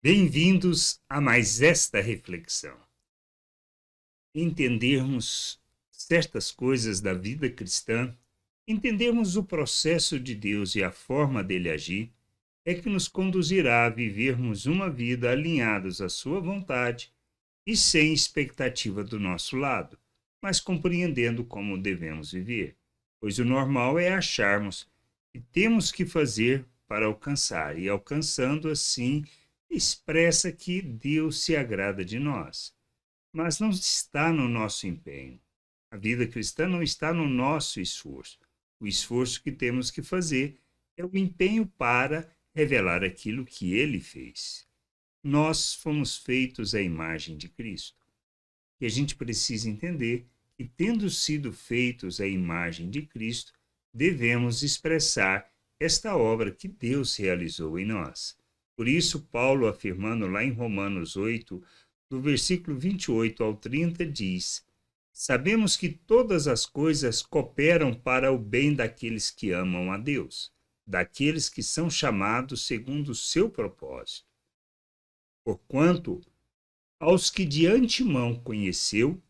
Bem-vindos a mais esta reflexão. Entendermos certas coisas da vida cristã, entendermos o processo de Deus e a forma dele agir, é que nos conduzirá a vivermos uma vida alinhados à sua vontade e sem expectativa do nosso lado, mas compreendendo como devemos viver, pois o normal é acharmos que temos que fazer para alcançar, e alcançando assim, expressa que Deus se agrada de nós. Mas não está no nosso empenho. A vida cristã não está no nosso esforço. O esforço que temos que fazer é o empenho para revelar aquilo que ele fez. Nós fomos feitos à imagem de Cristo. E a gente precisa entender que, tendo sido feitos à imagem de Cristo, devemos expressar esta obra que Deus realizou em nós. Por isso, Paulo, afirmando lá em Romanos 8, do versículo 28 ao 30, diz: Sabemos que todas as coisas cooperam para o bem daqueles que amam a Deus, daqueles que são chamados segundo o seu propósito. Porquanto, aos que de antemão conheceu,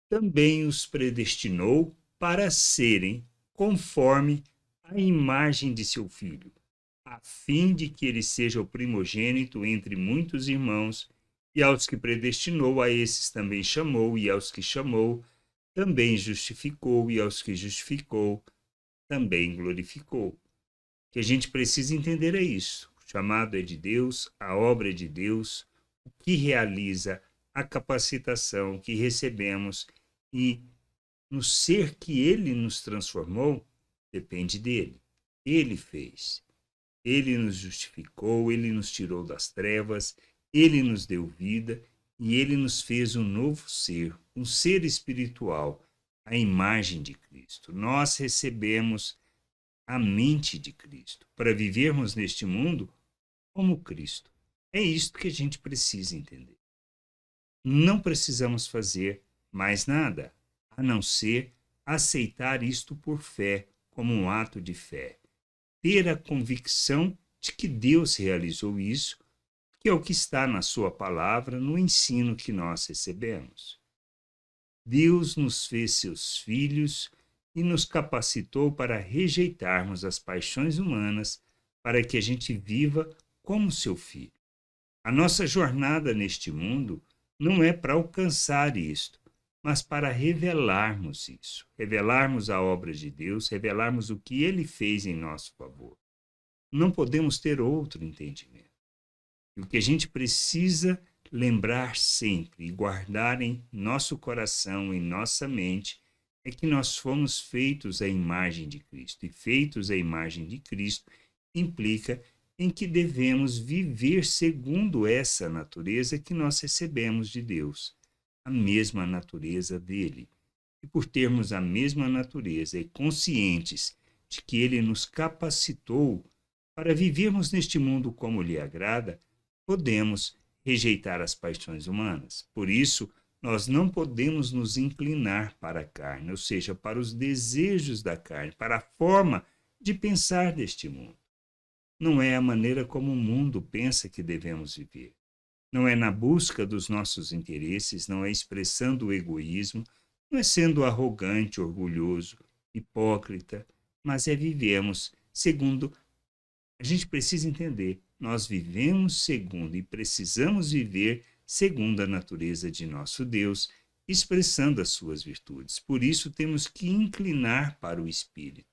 também os predestinou para serem conforme a imagem de seu Filho, a fim de que ele seja o primogênito entre muitos irmãos, e aos que predestinou, a esses também chamou, e aos que chamou, também justificou, e aos que justificou, também glorificou. O que a gente precisa entender é isso. O chamado é de Deus, a obra é de Deus, o que realiza, a capacitação que recebemos e no ser que ele nos transformou, depende dele. Ele fez. Ele nos justificou, ele nos tirou das trevas, ele nos deu vida e ele nos fez um novo ser, um ser espiritual, a imagem de Cristo. Nós recebemos a mente de Cristo para vivermos neste mundo como Cristo. É isto que a gente precisa entender. Não precisamos fazer mais nada, a não ser aceitar isto por fé, como um ato de fé. Ter a convicção de que Deus realizou isso, que é o que está na sua palavra, no ensino que nós recebemos. Deus nos fez seus filhos e nos capacitou para rejeitarmos as paixões humanas, para que a gente viva como seu filho. A nossa jornada neste mundo não é para alcançar isto, mas para revelarmos isso, revelarmos a obra de Deus, revelarmos o que ele fez em nosso favor. Não podemos ter outro entendimento. E o que a gente precisa lembrar sempre e guardar em nosso coração, em nossa mente, é que nós fomos feitos à imagem de Cristo. E feitos à imagem de Cristo implica em que devemos viver segundo essa natureza que nós recebemos de Deus, a mesma natureza dele. E por termos a mesma natureza e conscientes de que ele nos capacitou para vivermos neste mundo como lhe agrada, podemos rejeitar as paixões humanas. Por isso, nós não podemos nos inclinar para a carne, ou seja, para os desejos da carne, para a forma de pensar deste mundo. Não é a maneira como o mundo pensa que devemos viver. Não é na busca dos nossos interesses, não é expressando o egoísmo, não é sendo arrogante, orgulhoso, hipócrita, mas é vivemos segundo. A gente precisa entender, nós vivemos segundo e precisamos viver segundo a natureza de nosso Deus, expressando as suas virtudes. Por isso temos que inclinar para o Espírito,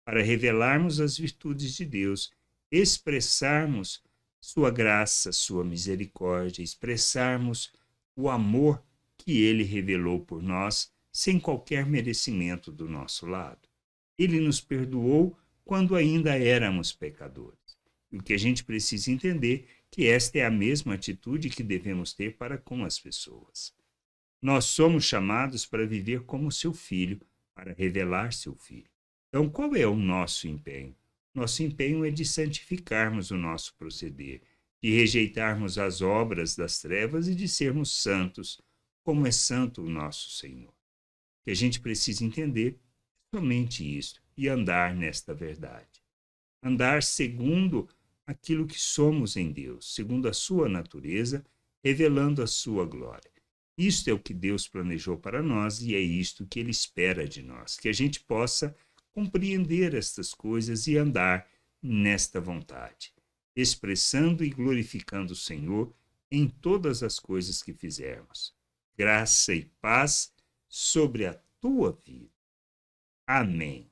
para revelarmos as virtudes de Deus, expressarmos sua graça, sua misericórdia, expressarmos o amor que ele revelou por nós, sem qualquer merecimento do nosso lado. Ele nos perdoou quando ainda éramos pecadores. E o que a gente precisa entender é que esta é a mesma atitude que devemos ter para com as pessoas. Nós somos chamados para viver como seu filho, para revelar seu filho. Então, qual é o nosso empenho? Nosso empenho é de santificarmos o nosso proceder, de rejeitarmos as obras das trevas e de sermos santos, como é santo o nosso Senhor. O que a gente precisa entender é somente isso, e andar nesta verdade. Andar segundo aquilo que somos em Deus, segundo a sua natureza, revelando a sua glória. Isto é o que Deus planejou para nós e é isto que Ele espera de nós, que a gente possa compreender estas coisas e andar nesta vontade, expressando e glorificando o Senhor em todas as coisas que fizermos. Graça e paz sobre a tua vida. Amém.